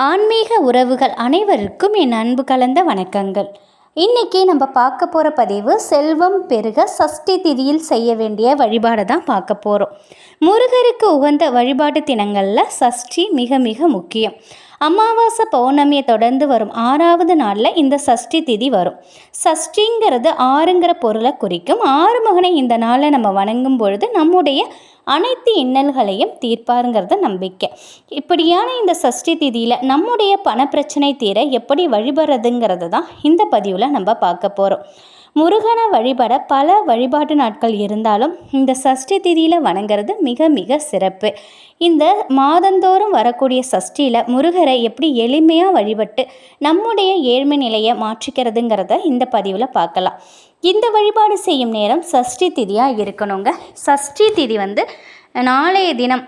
ஆன்மீக உறவுகள் அனைவருக்கும் என் அன்பு கலந்த வணக்கங்கள். இன்றைக்கி நம்ம பார்க்க போகிற பதிவு செல்வம் பெருக சஷ்டி திதியில் செய்ய வேண்டிய வழிபாடு தான் பார்க்க போகிறோம். முருகருக்கு உகந்த வழிபாட்டு தினங்களில் சஷ்டி மிக மிக முக்கியம். அமாவாசை பௌர்ணமியை தொடர்ந்து வரும் 6வது நாளில் இந்த சஷ்டி திதி வரும். சஷ்டிங்கிறது ஆறுங்கிற பொருளை குறிக்கும். ஆறுமுகனை இந்த நாளில் நம்ம வணங்கும் பொழுது நம்முடைய அனைத்து இன்னல்களையும் தீர்ப்பாருங்கிறத நம்பிக்கை. இப்படியான இந்த சஷ்டி திதியில் நம்முடைய பணப்பிரச்சனை தீர எப்படி வழிபடுறதுங்கிறது தான் இந்த பதிவில் நம்ம பார்க்க போகிறோம். முருகனை வழிபட பல வழிபாட்டு நாட்கள் இருந்தாலும் இந்த சஷ்டி திதியில் வணங்குறது மிக மிக சிறப்பு. இந்த மாதந்தோறும் வரக்கூடிய சஷ்டியில் முருகரை எப்படி எளிமையாக வழிபட்டு நம்முடைய ஏழ்மை நிலையை மாற்றிக்கிறதுங்கிறத இந்த பதிவில் பார்க்கலாம். இந்த வழிபாடு செய்யும் நேரம் சஷ்டி திதியாக இருக்கணுங்க. சஷ்டி திதி நாளைய தினம்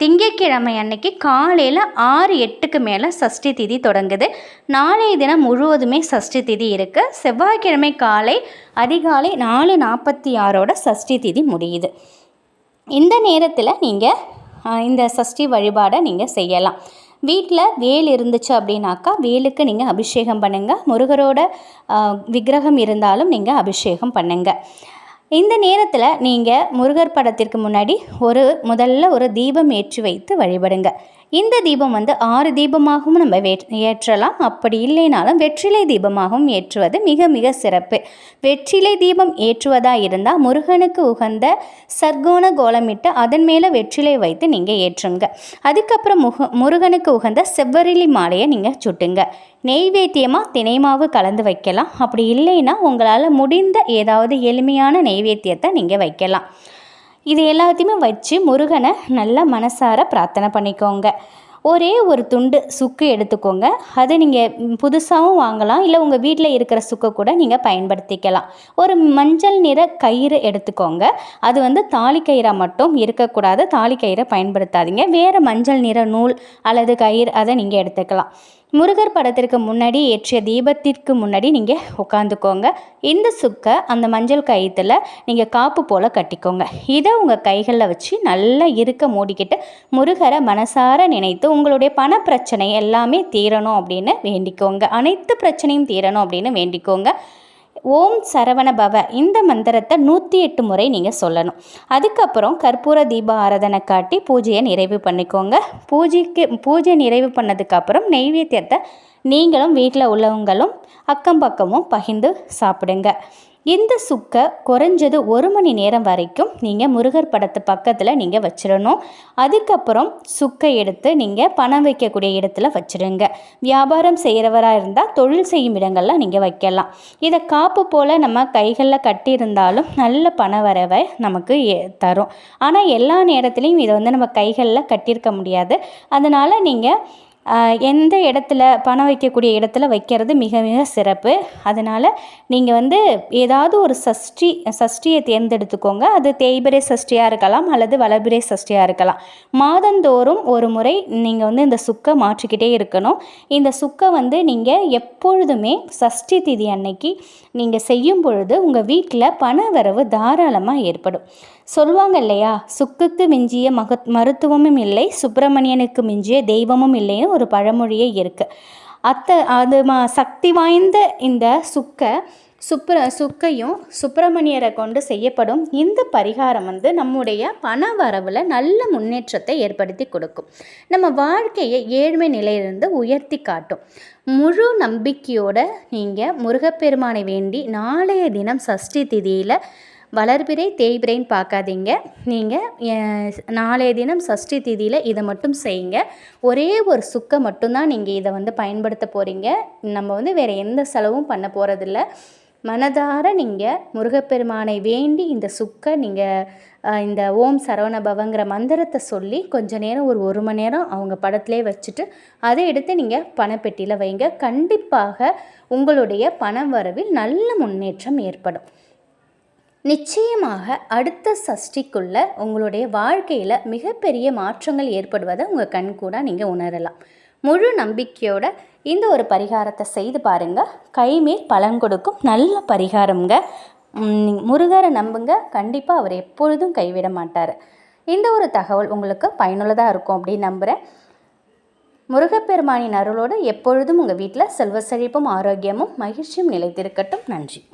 திங்கட்கிழமை அன்னைக்கு காலையில் 6-8க்கு மேலே சஷ்டி திதி தொடங்குது. நாளைய தினம் முழுவதுமே சஷ்டி திதி இருக்குது. செவ்வாய்க்கிழமை காலை அதிகாலை 4:46 சஷ்டி திதி முடியுது. இந்த நேரத்தில் நீங்கள் இந்த சஷ்டி வழிபாடை நீங்கள் செய்யலாம். வீட்டில் வேல் இருந்துச்சு அப்படின்னாக்கா வேலுக்கு நீங்கள் அபிஷேகம் பண்ணுங்கள். முருகரோட விக்கிரகம் இருந்தாலும் நீங்கள் அபிஷேகம் பண்ணுங்கள். இந்த நேரத்தில் நீங்கள் முருகர் படத்திற்கு முன்னாடி முதல்ல ஒரு தீபம் ஏற்றி வைத்து வழிபடுங்க. இந்த தீபம் 6 தீபமாகவும் நம்ம ஏற்றலாம். அப்படி இல்லைனாலும் வெற்றிலை தீபமாகவும் ஏற்றுவது மிக மிக சிறப்பு. வெற்றிலை தீபம் ஏற்றுவதாக இருந்தால் முருகனுக்கு உகந்த சர்க்கோண கோலமிட்டு அதன் மேலே வெற்றிலை வைத்து நீங்கள் ஏற்றுங்க. அதுக்கப்புறம் முருகனுக்கு உகந்த செவ்வரளி மாலையை நீங்கள் சுட்டுங்க. நெய்வேத்தியமாக தினைமாவு கலந்து வைக்கலாம். அப்படி இல்லைன்னா உங்களால் முடிந்த ஏதாவது எளிமையான நெய்வேத்தியத்தை நீங்கள் வைக்கலாம். இது எல்லாத்தையுமே வச்சு முருகனை நல்லா மனசார பிரார்த்தனை பண்ணிக்கோங்க. ஒரே ஒரு துண்டு சுக்கு எடுத்துக்கோங்க. அதை நீங்கள் புதுசாகவும் வாங்கலாம், இல்லை உங்கள் வீட்டில் இருக்கிற சுக்கை கூட நீங்கள் பயன்படுத்திக்கலாம். ஒரு மஞ்சள் நிற கயிறு எடுத்துக்கோங்க. அது தாலி கயிறாக மட்டும் இருக்கக்கூடாது. தாலி கயிறை பயன்படுத்தாதீங்க. வேறு மஞ்சள் நிற நூல் அல்லது கயிறு அதை நீங்கள் எடுத்துக்கலாம். முருகர் படத்திற்கு முன்னாடி ஏற்றிய தீபத்திற்கு முன்னாடி நீங்கள் உட்காந்துக்கோங்க. இந்த சுக்கை அந்த மஞ்சள் கயிற்றில் நீங்கள் காப்பு போல் கட்டிக்கோங்க. இதை உங்கள் கைகளில் வச்சு நல்லா இருக்க மூடிக்கிட்டு முருகரை மனசார நினைத்து உங்களுடைய பண பிரச்சனை எல்லாமே தீரணும் அப்படின்னு வேண்டிக்கோங்க. அனைத்து பிரச்சனையும் தீரணும் அப்படின்னு வேண்டிக்கோங்க. ஓம் சரவண பவ இந்த மந்திரத்தை 108 முறை நீங்கள் சொல்லணும். அதுக்கப்புறம் கற்பூர தீப ஆராதனை காட்டி பூஜையை நிறைவு பண்ணிக்கோங்க. பூஜை நிறைவு பண்ணதுக்கப்புறம் நெய்வேத்தியத்தை நீங்களும் வீட்டில் உள்ளவங்களும் அக்கம் பக்கமும் பகிர்ந்து சாப்பிடுங்க. இந்த சுக்கை குறைஞ்சது 1 மணி நேரம் வரைக்கும் நீங்கள் முருகர் படத்து பக்கத்தில் நீங்கள் வச்சிடணும். அதுக்கப்புறம் சுக்கை எடுத்து நீங்கள் பணம் வைக்கக்கூடிய இடத்துல வச்சிடுங்க. வியாபாரம் செய்கிறவராக இருந்தால் தொழில் செய்யும் இடங்களில் நீங்கள் வைக்கலாம். இதை காப்பு போல் நம்ம கைகளில் கட்டியிருந்தாலும் நல்ல பண வரவை நமக்கு தரும். ஆனால் எல்லா நேரத்துலையும் இதை நம்ம கைகளில் கட்டியிருக்க முடியாது. அதனால் நீங்கள் எந்த இடத்துல பணம் வைக்கக்கூடிய இடத்துல வைக்கிறது மிக மிக சிறப்பு. அதனால் நீங்கள் ஏதாவது ஒரு சஷ்டியை தேர்ந்தெடுத்துக்கோங்க. அது தேய்பிரை சஷ்டியாக இருக்கலாம் அல்லது வளர்பிறை சஷ்டியாக இருக்கலாம். மாதந்தோறும் ஒரு முறை நீங்கள் இந்த சுக்கை மாற்றிக்கிட்டே இருக்கணும். இந்த சுக்கை நீங்கள் எப்பொழுதுமே சஷ்டி திதி அன்னைக்கு நீங்கள் செய்யும் பொழுது உங்கள் வீட்டில் பண வரவு தாராளமாக ஏற்படும். சொல்லுவாங்க இல்லையா, சுக்குக்கு மிஞ்சிய மருத்துவமும் இல்லை, சுப்பிரமணியனுக்கு மிஞ்சிய தெய்வமும் இல்லைன்னு ஒரு பழமொழியே இருக்குது. அது சக்தி வாய்ந்த இந்த சுக்கையும் சுப்பிரமணியரை கொண்டு செய்யப்படும் இந்த பரிகாரம் நம்முடைய பண வரவில் நல்ல முன்னேற்றத்தை ஏற்படுத்தி கொடுக்கும். நம்ம வாழ்க்கையை ஏழ்மை நிலையிலிருந்து உயர்த்தி காட்டும். முழு நம்பிக்கையோடு நீங்கள் முருகப்பெருமானை வேண்டி நாளைய தினம் சஷ்டி திதியில் வளர்பிறை தேய்பிறைன்னு பார்க்காதீங்க. நீங்கள் நாளைய தினம் சஷ்டி திதியில் இதை மட்டும் செய்யுங்க. ஒரே ஒரு சுக்கை மட்டும்தான் நீங்கள் இதை பயன்படுத்த போகிறீங்க. நம்ம வேறு எந்த செலவும் பண்ண போகிறதில்ல. மனதார நீங்கள் முருகப்பெருமானை வேண்டி இந்த சுக்கை நீங்கள் இந்த ஓம் சரவண பவங்கிற மந்திரத்தை சொல்லி கொஞ்ச நேரம் ஒரு மணி நேரம் அவங்க படத்திலே வச்சுட்டு அதை எடுத்து நீங்கள் பணப்பெட்டியில் வைங்க. கண்டிப்பாக உங்களுடைய பண வரவில் நல்ல முன்னேற்றம் ஏற்படும். நிச்சயமாக அடுத்த சஷ்டிக்குள்ளே உங்களுடைய வாழ்க்கையில் மிகப்பெரிய மாற்றங்கள் ஏற்படுவதை உங்கள் கண் கூட நீங்கள் உணரலாம். முழு நம்பிக்கையோட இந்த ஒரு பரிகாரத்தை செய்து பாருங்கள். கைமேல் பலன் கொடுக்கும் நல்ல பரிகாரங்க. முருகரை நம்புங்க, கண்டிப்பாக அவர் எப்பொழுதும் கைவிட மாட்டார். இந்த ஒரு தகவல் உங்களுக்கு பயனுள்ளதாக இருக்கும் அப்படின்னு நம்புகிறேன். முருகப்பெருமானின் அருளோடு எப்பொழுதும் உங்கள் வீட்டில் செல்வ செழிப்பும் ஆரோக்கியமும் மகிழ்ச்சியும் நிலைத்திருக்கட்டும். நன்றி.